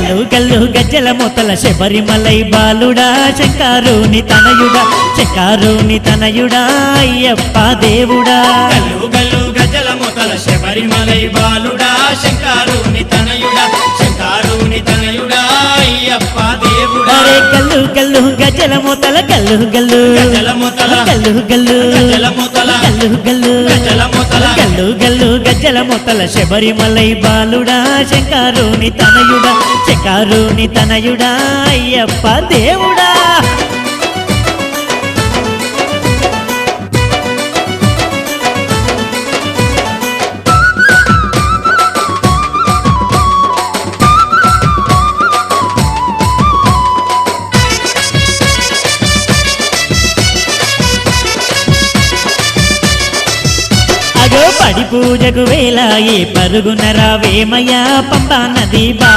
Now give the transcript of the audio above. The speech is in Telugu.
గల్లు గల్లు గజ్జల మొతల శబరిమలై బాలుడా శంకారుని తనయుడా శంకారుని తనయుడా అయ్యప్ప దేవుడా గల్లు గల్లు గజల మొతల శబరిమలై బాలుడా శంకారుని తనయుడా శంకారుని తనయుడా అయ్యప్ప దేవుడా అరే గల్లు గల్లు గజ్జల మొతల గల్లు గల్లు గజల మొతల గల్లు గల్లు గజల మొతల గల్లు గల్లు గజల మొతల గల్లు గల్లు గజ్జల మొతల శబరిమలై బాలుడా శంకారుని తనయుడా శంకారుని తనయుడా అయ్యప్ప దేవుడా అగో పడి పూజకు వేలాయే పరుగున రావేమయ్యా పంబా నది బాల